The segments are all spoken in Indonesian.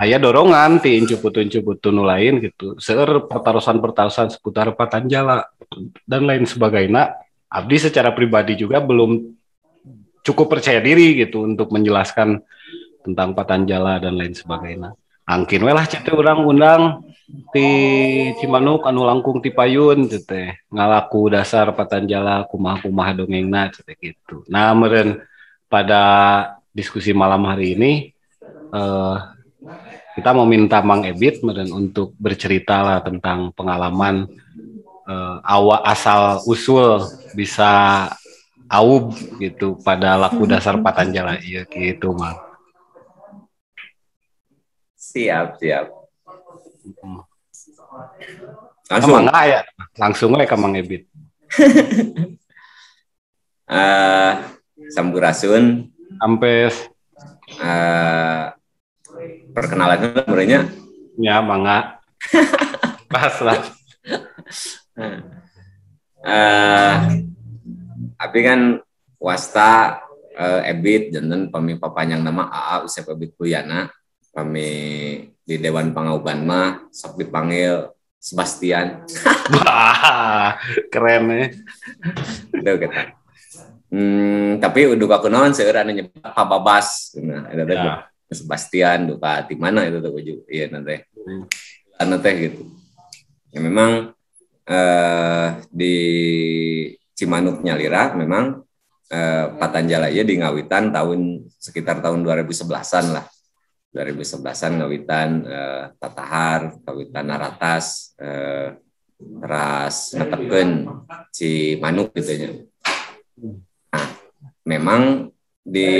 aya dorongan ti incu-putu nu lain gitu. Seueur pertarusan-pertarusan seputar Patanjala dan lain sebagainya. Abdi secara pribadi juga belum cukup percaya diri gitu untuk menjelaskan tentang Patanjala dan lain sebagainya. Angkin we lah cete urang undang ti Cimanuk anu langkung ti payun teh ngalaku dasar Patanjala kumaha-kumaha dongengna teh gitu. Nah, meureun pada diskusi malam hari ini eh, kita mau minta Mang Ebit meureun untuk bercerita lah tentang pengalaman awal asal usul bisa aub gitu pada laku dasar Patanjala iya gitu Mang. Siap, siap. Langsung ya, langsung aja ke Mang Ebit. Sampurasun. Sampai perkenalan sebenarnya. Ya, mangga. Bahas lah. Tapi kan wasta Ebit jantan pami papanyang nama AA Usep Ebit Puyana. Kami di Dewan Pangauban mah sok dipanggil Sebastian. Wah, keren ya. Itu kita. Tapi udah aku naon seueur anu nyebut Pak Babas. Nah, itu ya. Sebastian duka di mana itu tuh uju. Iya nanti. Nanti gitu. Ya memang di Cimanuk Nyalira memang Patanjala ya di ngawitan sekitar tahun 2011-an lah. 2011-an ngawitan tatahar, ngawitan naratas, ras netepkeun Cimanuk gitu nya. Nah, memang di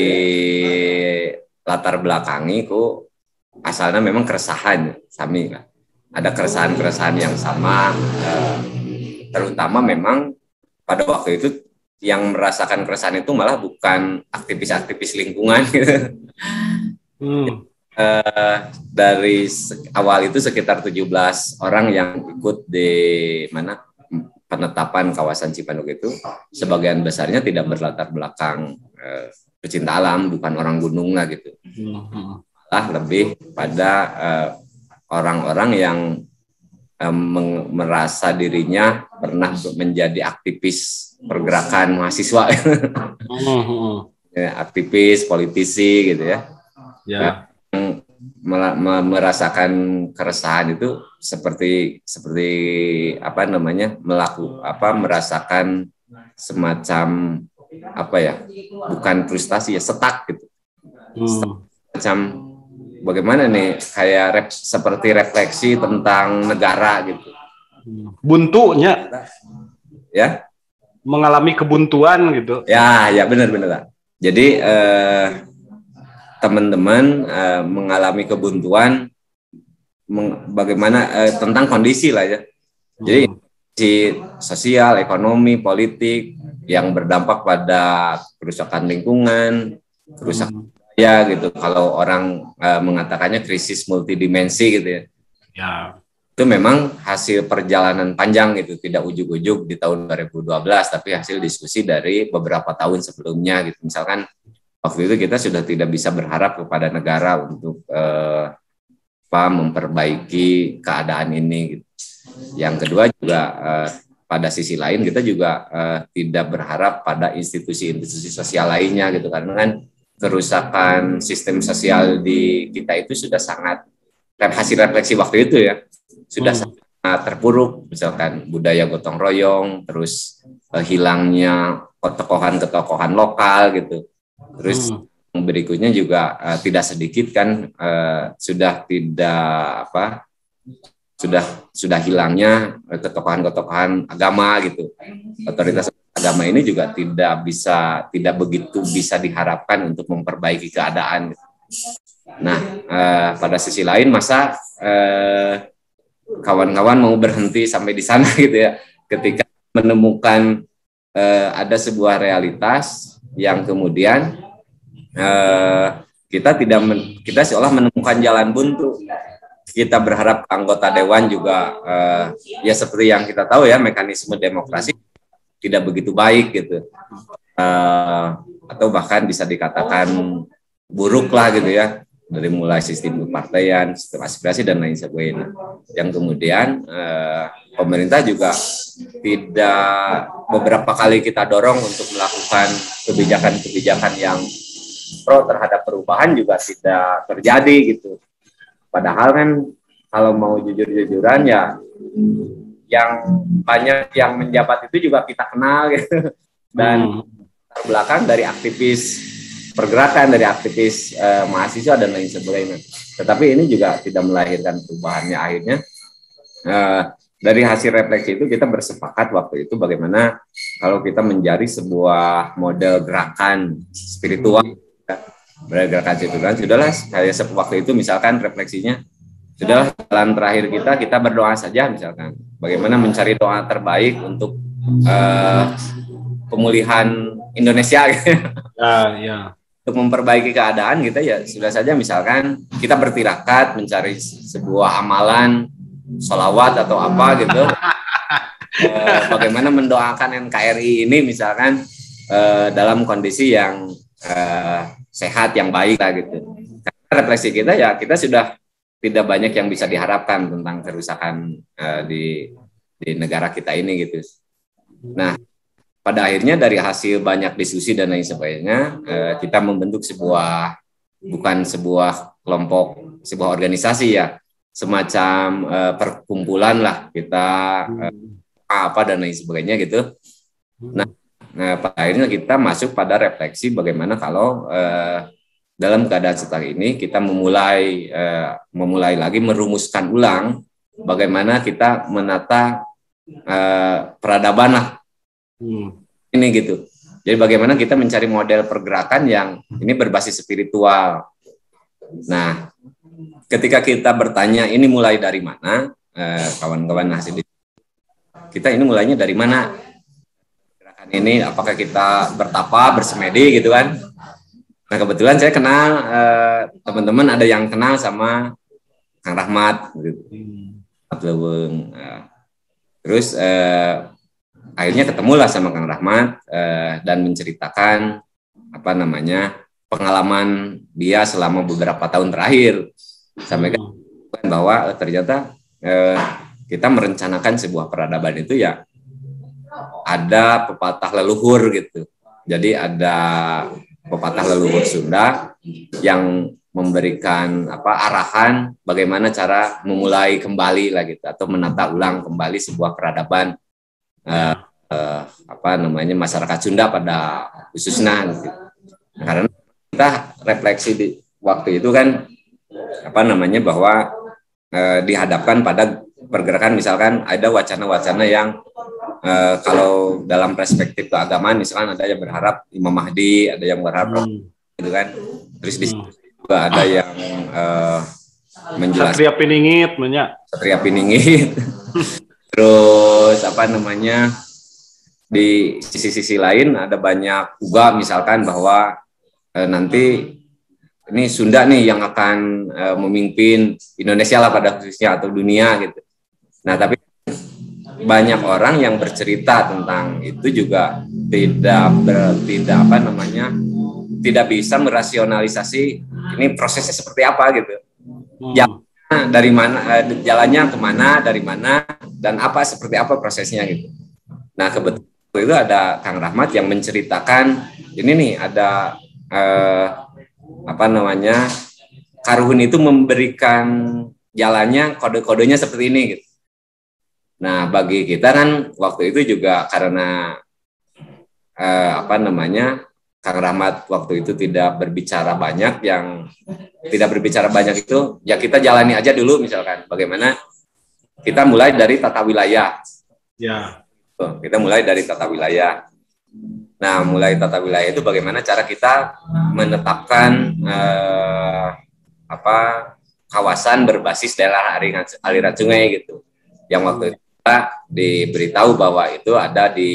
latar belakangi ku asalnya memang keresahan sami lah. Ada keresahan-keresahan yang sama, terutama memang pada waktu itu yang merasakan keresahan itu malah bukan aktivis-aktivis lingkungan gitu. Dari awal itu sekitar 17 orang yang ikut di penetapan kawasan Cipanuk itu, sebagian besarnya tidak berlatar belakang pecinta alam, bukan orang gunung lah gitu. Malah lebih pada orang-orang yang merasa dirinya pernah menjadi aktivis pergerakan mahasiswa, aktivis, politisi gitu ya. Merasakan keresahan itu seperti apa namanya merasakan semacam apa ya, bukan frustasi ya, setak gitu. Semacam bagaimana nih, kayak seperti refleksi tentang negara gitu. Buntunya ya, mengalami kebuntuan gitu. Ya benar. Jadi teman-teman mengalami kebuntuan bagaimana tentang kondisi lah ya. Jadi sosial, ekonomi, politik yang berdampak pada kerusakan lingkungan, kerusakan budaya gitu. Kalau orang mengatakannya krisis multidimensi gitu ya. Ya. Itu memang hasil perjalanan panjang gitu, tidak ujug-ujug di tahun 2012, tapi hasil diskusi dari beberapa tahun sebelumnya gitu. Misalkan waktu itu kita sudah tidak bisa berharap kepada negara untuk memperbaiki keadaan ini. Gitu. Yang kedua juga pada sisi lain kita juga tidak berharap pada institusi-institusi sosial lainnya gitu, karena kan kerusakan sistem sosial di kita itu sudah sangat, hasil refleksi waktu itu ya, sudah sangat terpuruk. Misalkan budaya gotong royong, terus hilangnya ketokohan lokal gitu. Terus berikutnya juga tidak sedikit kan sudah hilangnya ketokohan agama gitu. Otoritas agama ini juga tidak begitu bisa diharapkan untuk memperbaiki keadaan. Nah, pada sisi lain masa kawan-kawan mau berhenti sampai di sana gitu ya, ketika menemukan ada sebuah realitas yang kemudian kita seolah menemukan jalan buntu. Kita berharap anggota dewan juga ya seperti yang kita tahu ya, mekanisme demokrasi tidak begitu baik gitu, atau bahkan bisa dikatakan buruk lah gitu ya. dari mulai sistem kepartaian, sistem aspirasi dan lain sebagainya. Yang kemudian pemerintah juga tidak, beberapa kali kita dorong untuk melakukan kebijakan-kebijakan yang pro terhadap perubahan juga tidak terjadi gitu. Padahal kan kalau mau jujur-jujuran ya, yang banyak yang menjabat itu juga kita kenal gitu. Dan belakang dari aktivis pergerakan, dari aktivis mahasiswa dan lain sebagainya. Tetapi ini juga tidak melahirkan perubahannya. Akhirnya dari hasil refleksi itu kita bersepakat waktu itu bagaimana kalau kita mencari sebuah model gerakan spiritual, gerakan spiritual, sudahlah saya waktu itu misalkan refleksinya, sudahlah jalan terakhir kita berdoa saja misalkan. Bagaimana mencari doa terbaik untuk pemulihan Indonesia gitu. Ya. Untuk memperbaiki keadaan kita ya sudah saja misalkan kita bertirakat mencari sebuah amalan sholawat atau apa gitu. Bagaimana mendoakan NKRI ini misalkan dalam kondisi yang sehat, yang baik lah gitu. Karena refleksi kita ya kita sudah tidak banyak yang bisa diharapkan tentang kerusakan di negara kita ini gitu. Nah, pada akhirnya dari hasil banyak diskusi dan lain sebagainya, kita membentuk bukan sebuah kelompok, sebuah organisasi ya, semacam perkumpulan lah kita apa dan lain sebagainya gitu. Nah, pada akhirnya kita masuk pada refleksi bagaimana kalau dalam keadaan seperti ini kita memulai lagi merumuskan ulang bagaimana kita menata peradaban lah. Ini gitu. Jadi bagaimana kita mencari model pergerakan yang ini berbasis spiritual. Nah, ketika kita bertanya ini mulai dari mana, kawan-kawan hasil kita ini mulainya dari mana? Gerakan ini apakah kita bertapa, bersemedi gitu kan? Nah, kebetulan saya kenal teman-teman ada yang kenal sama Kang Rahmat gitu. Terus akhirnya ketemulah sama Kang Rahmat dan menceritakan pengalaman dia selama beberapa tahun terakhir, sampaikan bahwa ternyata kita merencanakan sebuah peradaban itu ya ada pepatah leluhur gitu. Jadi ada pepatah leluhur Sunda yang memberikan arahan bagaimana cara memulai kembali lah gitu atau menata ulang kembali sebuah peradaban masyarakat Sunda pada khususnya gitu. Karena kita refleksi di waktu itu kan bahwa dihadapkan pada pergerakan misalkan ada wacana-wacana yang kalau dalam perspektif keagamaan misalkan ada yang berharap Imam Mahdi, ada yang berharap gitu kan. Terus di juga ada yang menjelaskan Satria Piningit. Terus di sisi-sisi lain ada banyak juga misalkan bahwa nanti ini Sunda nih yang akan memimpin Indonesia lah pada khususnya atau dunia gitu. Nah, tapi banyak orang yang bercerita tentang itu juga tidak bisa merasionalisasi ini prosesnya seperti apa gitu. Dari mana jalannya kemana, dari mana dan seperti apa prosesnya gitu. Nah, kebetulan itu ada Kang Rahmat yang menceritakan ini nih ada Karuhun itu memberikan jalannya kode-kodenya seperti ini gitu. Nah, bagi kita kan waktu itu juga karena Kang Rahmat waktu itu tidak berbicara banyak, itu ya kita jalani aja dulu misalkan bagaimana kita mulai dari tata wilayah. Ya. Kita mulai dari tata wilayah. Nah, mulai tata wilayah itu bagaimana cara kita menetapkan kawasan berbasis daerah aliran sungai gitu. Yang waktu itu kita diberitahu bahwa itu ada di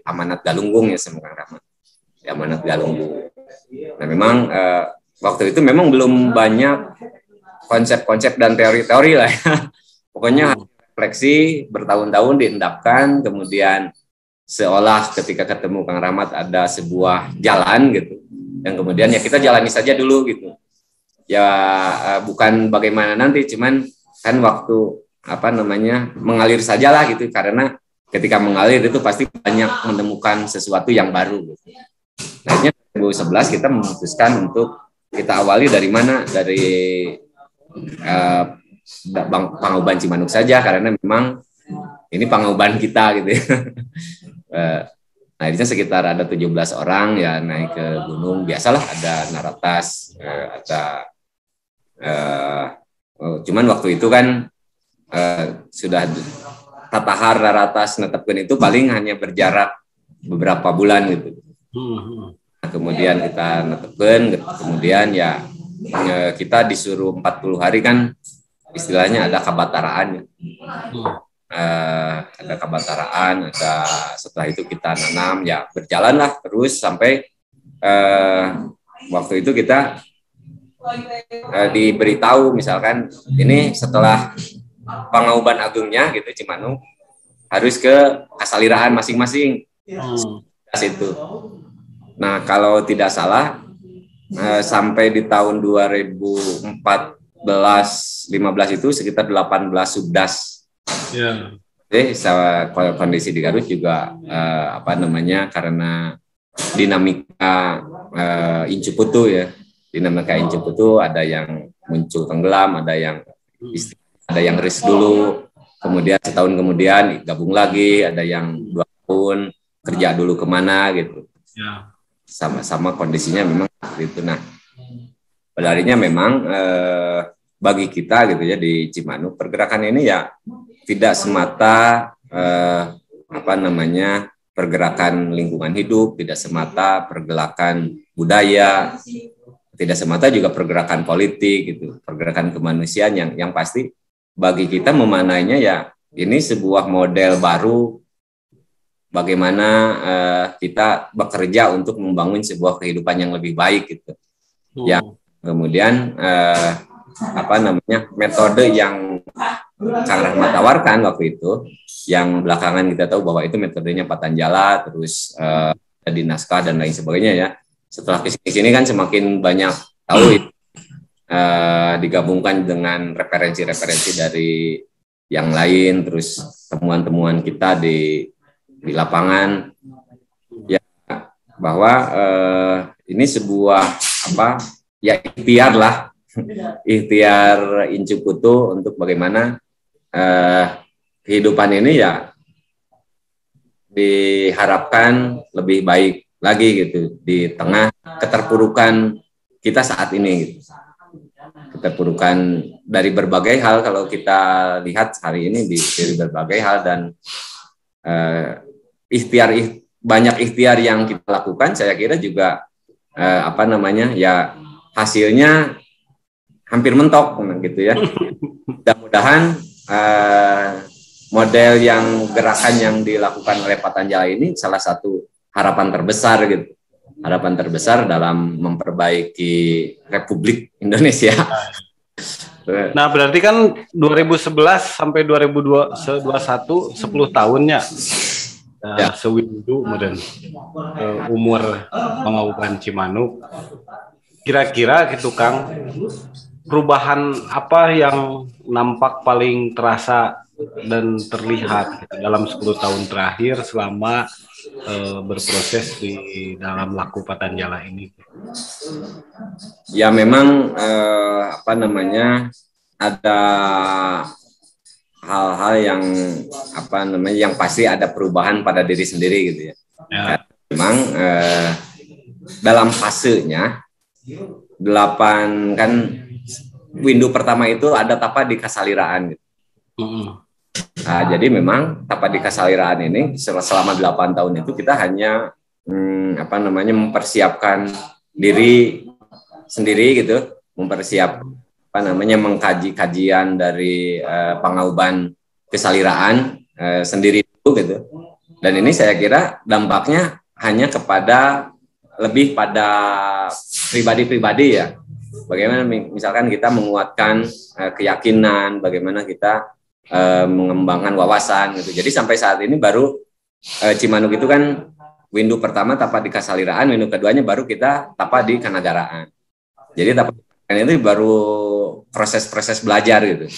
Amanat Galunggung ya sama Kang Rahmat. Di Amanat Galunggung. Nah, memang waktu itu memang belum banyak konsep-konsep dan teori-teori lah ya. Pokoknya refleksi bertahun-tahun diendapkan, kemudian seolah ketika ketemu Kang Rahmat ada sebuah jalan gitu, yang kemudian ya kita jalani saja dulu gitu. ya bukan bagaimana nanti, cuman kan waktu mengalir sajalah gitu, karena ketika mengalir itu pasti banyak menemukan sesuatu yang baru gitu. Akhirnya 2011 kita memutuskan untuk kita awali dari mana, dari Pangauban Cimanuk saja, karena memang ini Pangauban kita gitu ya. Nah, ini sekitar ada 17 orang ya naik ke gunung, biasalah ada naratas, cuman waktu itu kan sudah tatahar naratas netepkeun itu paling hanya berjarak beberapa bulan gitu. Nah, kemudian kita netepkeun, kemudian ya kita disuruh 40 hari kan, istilahnya ada kabataraan. Ada kabataraan, setelah itu kita nanam, ya berjalanlah terus sampai waktu itu kita diberitahu misalkan ini setelah Pangauban Agungnya gitu Cimanuk harus ke kasaliraan masing-masing. Situ. Nah, kalau tidak salah sampai di tahun 2014-15 itu sekitar 18 subdas. Ya. Jadi kondisi di Garut juga karena dinamika incu putu ya. Dinamika incu putu, ada yang muncul tenggelam, ada yang ris dulu, kemudian setahun kemudian gabung lagi, ada yang 2 tahun kerja dulu kemana gitu. Ya. Sama-sama kondisinya memang seperti itu. Nah, pada akhirnya memang bagi kita gitu ya di Cimanuk, pergerakan ini ya tidak semata pergerakan lingkungan hidup, tidak semata pergerakan budaya, tidak semata juga pergerakan politik gitu, pergerakan kemanusiaan yang pasti bagi kita memanainya ya ini sebuah model baru bagaimana kita bekerja untuk membangun sebuah kehidupan yang lebih baik gitu. Yang kemudian metode yang Kang Rahmat tawarkan waktu itu, yang belakangan kita tahu bahwa itu metodenya Patanjala, terus di naskah dan lain sebagainya ya. Setelah kesini kan semakin banyak tahu digabungkan dengan referensi-referensi dari yang lain, terus temuan-temuan kita di lapangan ya, bahwa ini sebuah ikhtiar lah, ikhtiar incu putu untuk bagaimana kehidupan ini ya diharapkan lebih baik lagi gitu di tengah keterpurukan kita saat ini gitu. Keterpurukan dari berbagai hal, kalau kita lihat hari ini dari berbagai hal, dan banyak ikhtiar yang kita lakukan, saya kira juga hasilnya hampir mentok gitu ya. Mudah-mudahan model gerakan yang dilakukan oleh Patanjala ini salah satu harapan terbesar gitu. Harapan terbesar dalam memperbaiki Republik Indonesia. Nah, berarti kan 2011 sampai 2021 10 tahunnya. Ya. Sewindu kemudian umur Pangauban Cimanuk. Kira-kira gitu Kang, perubahan apa yang nampak paling terasa dan terlihat gitu, dalam 10 tahun terakhir selama berproses di dalam Laku Patanjala ini? Ya memang ada hal-hal yang pasti ada perubahan pada diri sendiri gitu ya. Memang dalam fasenya 8 kan windu pertama itu ada tapa di kasaliraan gitu. Nah, jadi memang tapa di kasaliraan ini selama 8 tahun itu kita hanya mempersiapkan diri sendiri gitu, mengkaji kajian dari Pangauban Kesaliraan sendiri itu gitu. Dan ini saya kira dampaknya hanya lebih pada pribadi-pribadi ya. Bagaimana misalkan kita menguatkan keyakinan, bagaimana kita mengembangkan wawasan gitu. Jadi sampai saat ini baru Cimanuk itu kan windu pertama tapa di Kasaliraan, windu keduanya baru kita tapa di Kanagaraan. Jadi tapa di itu baru proses-proses belajar gitu.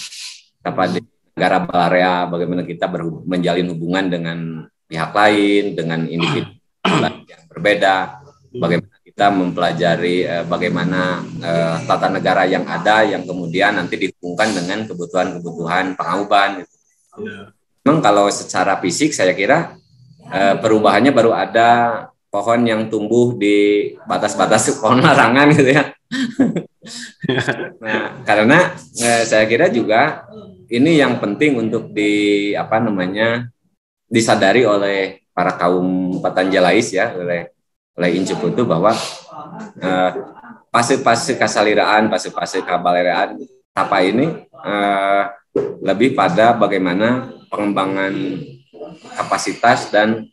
Apa di negara Balarea, bagaimana kita menjalin hubungan dengan pihak lain, dengan individu yang berbeda, bagaimana kita mempelajari bagaimana tata negara yang ada yang kemudian nanti dihubungkan dengan kebutuhan-kebutuhan pengauban. Gitu. Memang kalau secara fisik saya kira perubahannya baru ada pohon yang tumbuh di batas-batas pohon larangan gitu ya. Nah, karena saya kira juga ini yang penting untuk disadari oleh para kaum Patanjalais ya, oleh Incu Putu bahwa fase-fase kasaliraan, fase-fase kabaleraan Tapa ini lebih pada bagaimana pengembangan kapasitas dan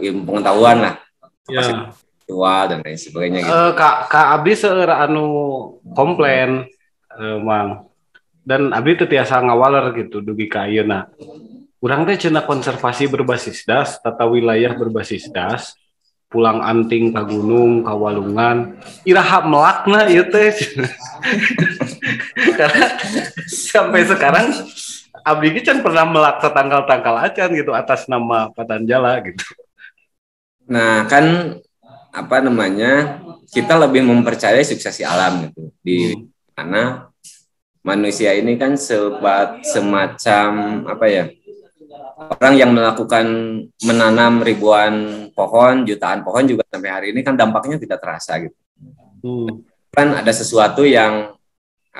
ilmu pengetahuan lah, kapasitas intelektual dan lain sebagainya gitu. Kak Abdi seueur anu komplain Mang, dan Abdi teu tiasa ngawaler gitu dugi ka ayeuna. Urang teh cenah konservasi berbasis das, tata wilayah berbasis das, pulang anting ka gunung, ka walungan, iraha melakna ieu teh. Karena sampai sekarang Abdi can pernah melak tanggal-tanggal acan gitu atas nama Patanjala gitu. Nah, kan kita lebih mempercayai suksesi alam gitu. Di mana manusia ini kan semacam orang yang menanam ribuan pohon, jutaan pohon juga sampai hari ini kan dampaknya tidak terasa gitu. Kan ada sesuatu yang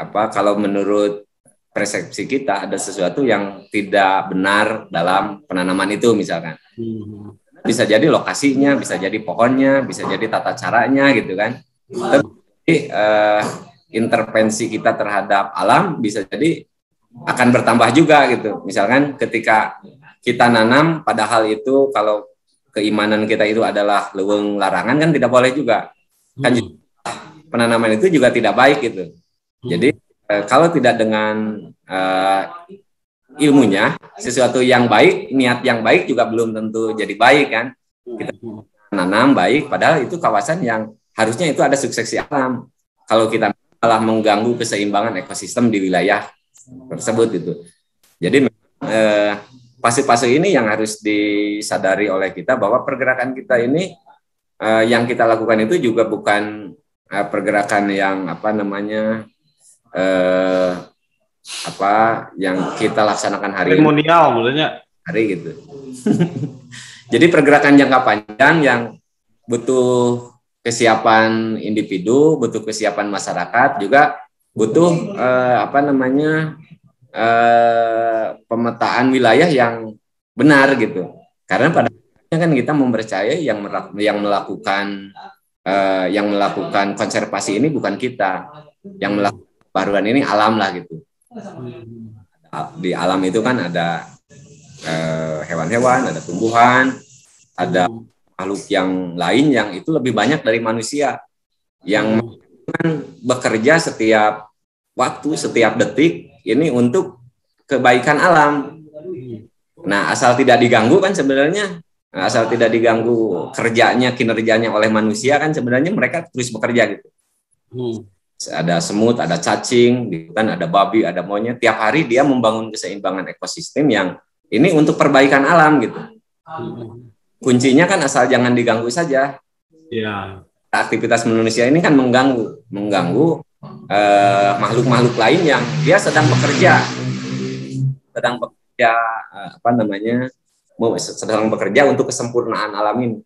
kalau menurut persepsi kita ada sesuatu yang tidak benar dalam penanaman itu misalkan. Bisa jadi lokasinya, bisa jadi pohonnya, bisa jadi tata caranya gitu kan. Tapi intervensi kita terhadap alam bisa jadi akan bertambah juga gitu. Misalkan ketika kita nanam, padahal itu kalau keimanan kita itu adalah leuweung larangan kan tidak boleh juga. Kan penanaman itu juga tidak baik gitu. Jadi kalau tidak dengan ilmunya, sesuatu yang baik, niat yang baik juga belum tentu jadi baik kan. Kita nanam baik, padahal itu kawasan yang harusnya itu ada suksesi alam. Kalau kita malah mengganggu keseimbangan ekosistem di wilayah tersebut itu. Jadi fase-fase ini yang harus disadari oleh kita bahwa pergerakan kita ini yang kita lakukan itu juga bukan pergerakan yang yang kita laksanakan hari ini. Seremonial maksudnya. Hari gitu. Jadi pergerakan jangka panjang yang butuh kesiapan individu, butuh kesiapan masyarakat, juga butuh pemetaan wilayah yang benar gitu. Karena pada akhirnya kan kita mempercayai yang melakukan konservasi ini bukan kita, yang melakukan pembaruan ini alam lah gitu. Di alam itu kan ada hewan-hewan, ada tumbuhan, ada makhluk yang lain yang itu lebih banyak dari manusia yang kan bekerja setiap waktu, setiap detik ini untuk kebaikan alam. Nah, asal tidak diganggu kan sebenarnya, asal tidak diganggu kinerjanya oleh manusia kan sebenarnya mereka terus bekerja gitu. Ada semut, ada cacing, di hutan ada babi, ada monyet. Tiap hari dia membangun keseimbangan ekosistem yang ini untuk perbaikan alam gitu. Kuncinya kan asal jangan diganggu saja. Ya. Aktivitas manusia ini kan mengganggu makhluk-makhluk lain yang dia sedang bekerja sedang bekerja untuk kesempurnaan alam ini.